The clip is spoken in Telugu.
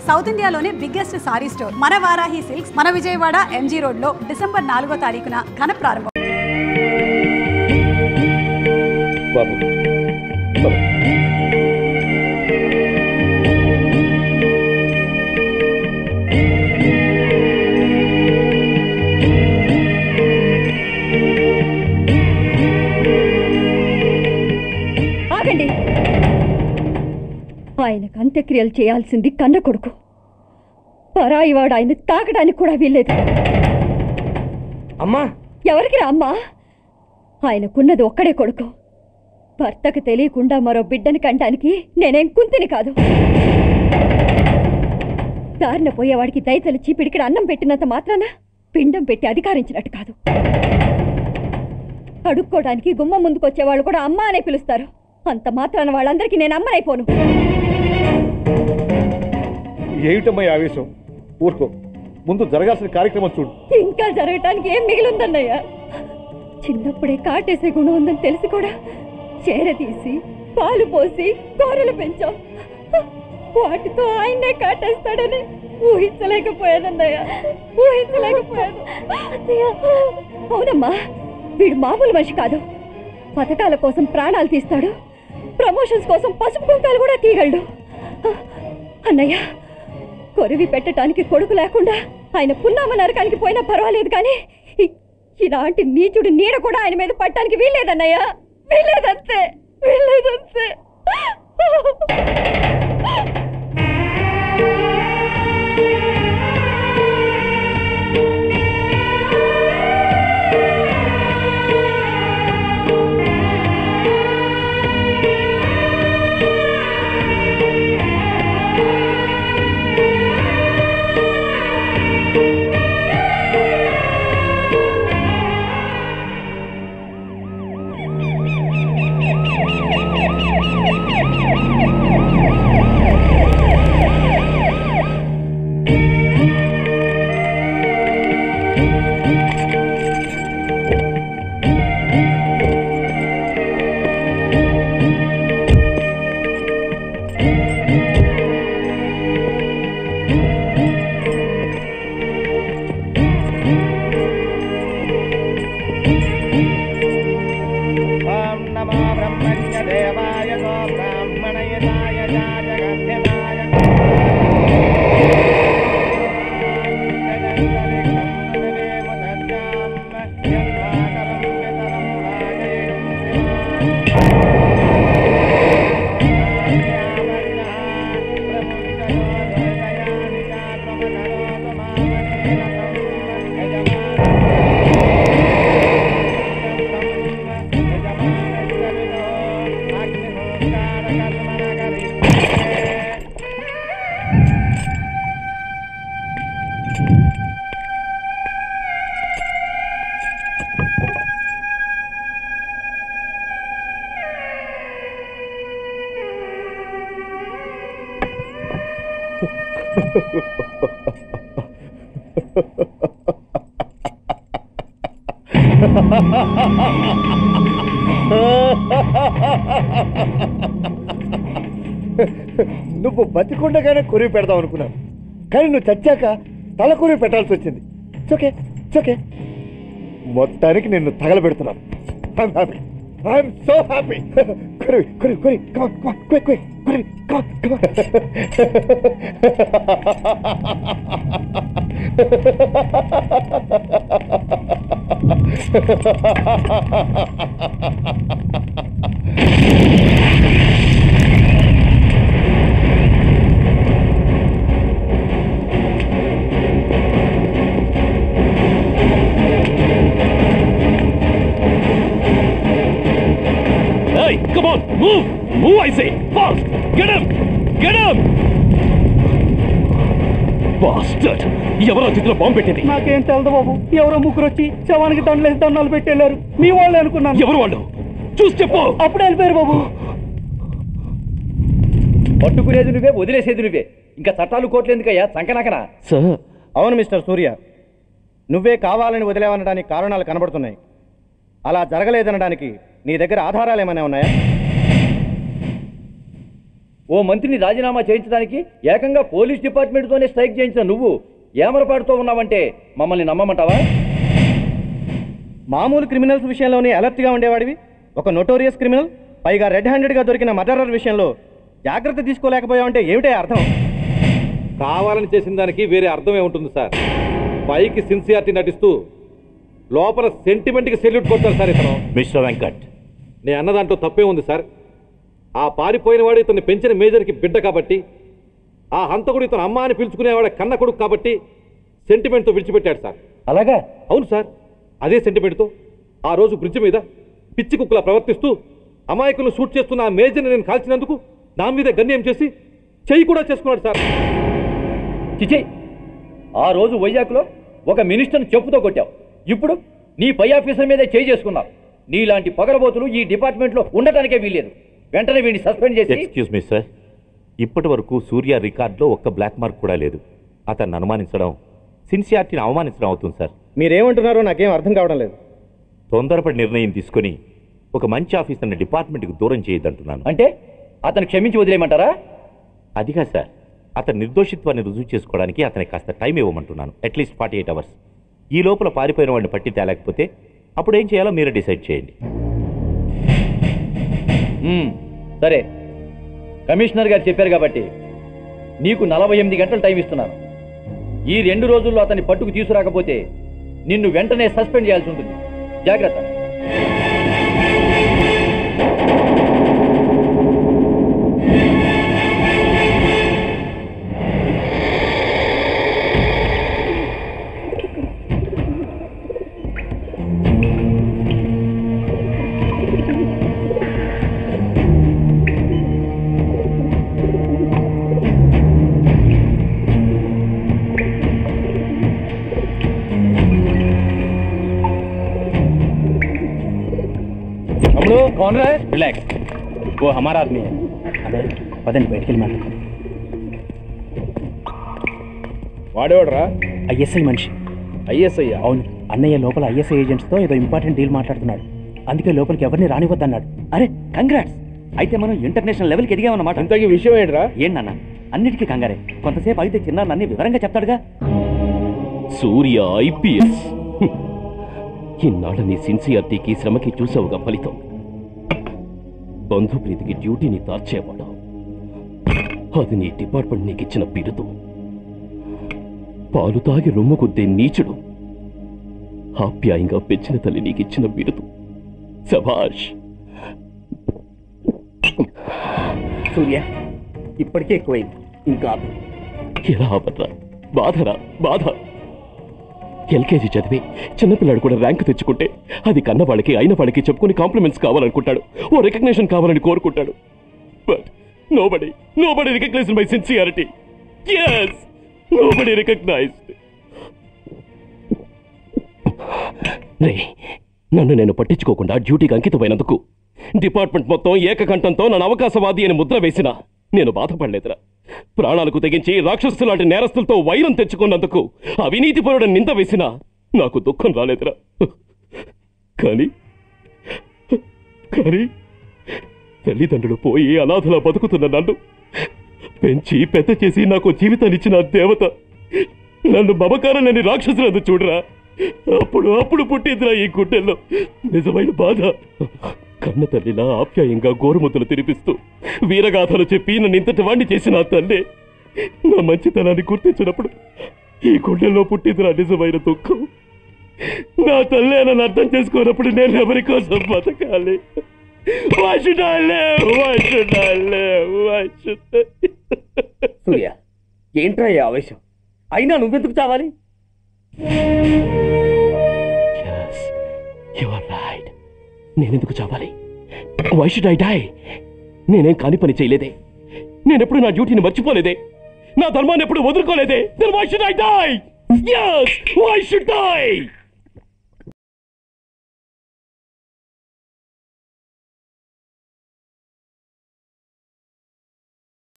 సౌత్ ఇండియాలోనే బిగ్గెస్ట్ సారీ స్టోర్ మన వారాహి సిల్క్స్ మన విజయవాడ ఎంజీ రోడ్ లో డిసెంబర్ 4వ తారీఖున ఘన ప్రారంభం. ఆగండి. ఆయనకు అంత్యక్రియలు చేయాల్సింది కన్న కొడుకు. పరాయివాడు ఆయన తాకడానికి కూడా వీల్లేదు. అమ్మా, ఎవరికి రా అమ్మా? ఆయనకున్నది ఒక్కడే కొడుకు. భర్తకు తెలియకుండా మరో బిడ్డని కంటానికి నేనేం కుంతిని కాదు. దారిన పోయేవాడికి దయతలిచి పిడికిడ అన్నం పెట్టినంత మాత్రాన పిండం పెట్టి అధికారించినట్టు కాదు. అడుక్కోవడానికి గుమ్మం ముందుకొచ్చేవాళ్ళు కూడా అమ్మ అనే పిలుస్తారు. అంత మాత్రాన వాళ్ళందరికీ నేను అమ్మనైపోను. ఏమిటమ్మా ఆవేశం? ఊరుకో, ముందు జరగాల్సిన కార్యక్రమం చూడు. ఇంకా జరగటానికి ఏం మిగిలిందన్నయ్య? చిన్నప్పుడే కాటేసే గుణం ఉందని తెలిసి కూడా చేరదీసి పాలు పోసి కూరలు పెంచాం. వాటితో ఆయన్నే కాటేస్తాడని ఊహించలేకపోయానన్నయ్య, ఊహించలేకపోయాను. అవునమ్మా, వీడు మామూలు మనిషి కాదు. పథకాల కోసం ప్రాణాలు తీస్తాడు, ప్రమోషన్స్ కోసం పసుపు కుంకాలు కూడా తీయగలడు. అన్నయ్య, కొరివి పెట్టడానికి కొడుకు లేకుండా ఆయన పున్నామ నరకానికి పోయినా పర్వాలేదు, కానీ ఇలాంటి నీచుడు నీడ కూడా ఆయన మీద పట్టడానికి వీల్లేదన్నయ్య, వీల్లేదంతే, వీల్లేదంతే. నువ్వు బతికుండగానే కొరివి పెడదాం అనుకున్నావు, కానీ నువ్వు చచ్చాక తల కొరివి పెట్టాల్సి వచ్చింది. ఓకే ఓకే, మొత్తానికి నిన్ను తగలబెడుతున్నాను. I'm so happy. కొరివి కొరివి కొరివి, కమాన్ కమాన్, క్విక్ క్విక్, కొరివి, come on come on. Hey, come on, move! Move, I say! Fast! Get him! Get him! Bastard! ఎవరో చేతిలో బాంబు పెట్టింది. నాకేం తెలదు బాబు. ఎవరో ముగ్గురు వచ్చి శవానికి దండలేసి దండాలు పెట్టేళ్ళారు. మీ వాళ్ళే అనుకున్నాను. ఎవరు వాళ్ళు? చూసి చెప్పు. అప్పుడే వెళ్ళిపోయారు బాబు. పట్టుకునేది నువ్వే, వదిలేసేది నువ్వే. ఇంకా చట్టాలు కోట్లు ఎందుకయ్యా సంకనాకనా? సార్, అవును మిస్టర్ సూర్య, నువ్వే కావాలని వదిలేవనడానికి కారణాలు కనబడుతున్నాయి. అలా జరగలేదనడానికి నీ దగ్గర ఆధారాలు ఏమైనా ఉన్నాయా? ఓ మంత్రిని రాజీనామా చేయించడానికి ఏకంగా పోలీస్ డిపార్ట్మెంట్తోనే స్ట్రైక్ చేయించిన నువ్వు ఏమరపాటుతో ఉన్నావంటే మమ్మల్ని నమ్మమంటావా? మామూలు క్రిమినల్స్ విషయంలోనే అలర్ట్గా ఉండేవాడివి ఒక నోటోరియస్ క్రిమినల్, పైగా రెడ్ హ్యాండెడ్గా దొరికిన మర్డరర్ విషయంలో జాగ్రత్త తీసుకోలేకపోయావంటే ఏమిటే అర్థం? కావాలని చేసిన దానికి వేరే అర్థమే ఉంటుంది సార్. పైకి సిన్సియారిటీ నటిస్తూ లోపల సెంటిమెంట్కి సెల్యూట్ కొట్టారు సార్ ఇతను. మిస్టర్ వెంకట్, నేను అన్న దాంట్లో తప్పే ఉంది సార్. ఆ పారిపోయిన వాడు ఇతన్ని పెంచిన మేజర్కి బిడ్డ కాబట్టి, ఆ హంతకుడు ఇతను అమ్మ అని పిలుచుకునేవాడు కన్న కొడుకు కాబట్టి సెంటిమెంట్తో విడిచిపెట్టాడు సార్. అలాగా? అవును సార్. అదే సెంటిమెంట్తో ఆ రోజు బ్రిడ్జ్ మీద పిచ్చి కుక్కలా ప్రవర్తిస్తూ అమాయకులను షూట్ చేస్తున్న ఆ మేజర్ని నేను కాల్చినందుకు నా మీద గన్యం చేసి చెయ్యి కూడా చేసుకున్నాడు సార్. చిచి, ఆ రోజు వైజాగ్లో ఒక మినిస్టర్ని చెప్పుతో కొట్టావు, ఇప్పుడు నీ పై ఆఫీసర్ మీదే చేయి చేసుకున్నావు. నీలాంటి పగలబోతులు ఈ డిపార్ట్మెంట్లో ఉండటానికే వీల్లేదు. వెంటనే వీడిని సస్పెండ్ చేసి. ఎక్స్క్యూజ్ మీ సార్, ఇప్పటి వరకు సూర్య రికార్డులో ఒక్క బ్లాక్ మార్క్ కూడా లేదు. అతన్ని అనుమానించడం సిన్సియారిటీని అవమానించడం అవుతుంది సార్. మీరేమంటున్నారో నాకేం అర్థం కావడం లేదు. తొందరపడి నిర్ణయం తీసుకొని ఒక మంచి ఆఫీసర్ని డిపార్ట్మెంట్కి దూరం చేయొద్దంటున్నాను. అంటే అతను క్షమించి వదిలేయమంటారా? అదిగా సార్, అతని నిర్దోషిత్వాన్ని రుజువు చేసుకోవడానికి అతనికి కాస్త టైం ఇవ్వమంటున్నాను. At least 48 hours. ఈ లోపల పారిపోయిన వాడిని పట్టి తేలేకపోతే అప్పుడు ఏం చేయాలో మీరే డిసైడ్ చేయండి. సరే, కమిషనర్ గారు చెప్పారు కాబట్టి నీకు 48 గంటలు టైం ఇస్తున్నాను. ఈ 2 రోజుల్లో అతన్ని పట్టుకు తీసుకురాకపోతే నిన్ను వెంటనే సస్పెండ్ చేయాల్సి ఉంటుంది. జాగ్రత్త. कौन रहा है? रिलैक्स, वो हमारा आदमी है. अबे पदन बैठ के मार. వాడేవాడరా? ఐఎస్ఐ మనిషి. ఐఎస్ఐ? అవును, అన్నయ్య లోపల ఐఎస్ఐ ఏజెంట్స్తో ఏదో ఇంపార్టెంట్ డీల్ మాట్లాడుతున్నాడు. అందుకే లోపలికి ఎవరిని రానివద్దన్నాడు. అరే కంగ్రాట్స్, అయితే మనం ఇంటర్నేషనల్ లెవెల్కి ఎదిగామన్నమాట. ఇంతకీ విషయం ఏంట్రా? ఏంటన్నా అన్నిటికీ కంగారే. కొంతసేపు అయితే చిన్న అన్ని వివరంగా చెప్తాడుగా. సూర్య ఐపీఎస్. ఇన్నాళ్ళ నీ సిన్సియారిటీకి శ్రమకి చూసావుగా ఫలితం. బంధుప్రీతికి డ్యూటీని తార్చేవాడు. అది నీ డిపార్ట్మెంట్ నీకు ఇచ్చిన బిరుదు. పాలు తాగి రొమ్ము కొద్దే నీచుడు ఆప్యాయంగా పెంచిన తల్లి నీకు ఇచ్చిన బిరుదు. శభాష్. సూర్య, ఇప్పటికే ఎక్కువైంది, ఇంకా ఎలా ఆపర్రా? బాధరా బాధ. ఎల్కేజీ చదివి చిన్నపిల్లాడు కూడా ర్యాంక్ తెచ్చుకుంటే అది కన్న వాళ్ళకి అయిన వాళ్ళకి చెప్పుకుని కాంప్లిమెంట్స్ కావాలనుకుంటాడు, ఓ రికగ్నిషన్ కావాలని కోరుకుంటాడు. But nobody recognised my sincerity. yes, nobody recognized. రే, నన్ను నేను పట్టించుకోకుండా డ్యూటీకి అంకితమైనందుకు డిపార్ట్మెంట్ మొత్తం ఏకకంఠంతో నన్ను అవకాశవాది అని ముద్ర వేసినా నేను బాధపడలేదురా. ప్రాణాలకు తెగించి రాక్షసు లాంటి నేరస్తులతో వైరం తెచ్చుకున్నందుకు అవినీతిపరుడని నింద వేసినా నాకు దుఃఖం రాలేదురా. కానీ తల్లిదండ్రులు పోయి అనాథలా బతుకుతున్న నన్ను పెంచి పెద్ద చేసి నాకు జీవితాన్నిచ్చిన దేవత నన్ను మమకారం లేని రాక్షసులందు చూడరా. అప్పుడు పుట్టిందిరా ఈ గుడ్డెల్లో నిజమైన బాధ. కన్న తల్లిలా ఆప్యాయంగా గోరుముద్దలు తినిపిస్తూ వీరగాథలు చెప్పి నన్ను ఇంతటి వాణ్ణి చేసిన ఆ తల్లే నా మంచితనాన్ని గుర్తించినప్పుడు ఈ గుడ్డెల్లో పుట్టిందిరా నిజమైన దుఃఖం. నా తల్లే నన్ను అర్థం చేసుకోనప్పుడు నేను ఎవరి కోసం బతకాలి? Why should I live? సూర్య, ఏంట్రా ఈ ఆవేశం? అయినా నువ్వెందుకు చావాలి? Yes, you are right. నేనెందుకు చావాలి? Why should I die? నేనేం కాని పని చేయలేదే. నేనెప్పుడు నా డ్యూటీని మర్చిపోలేదే. నా ధర్మాన్ని ఎప్పుడు వదులుకోలేదే. Then why should I die? Yes, why should I?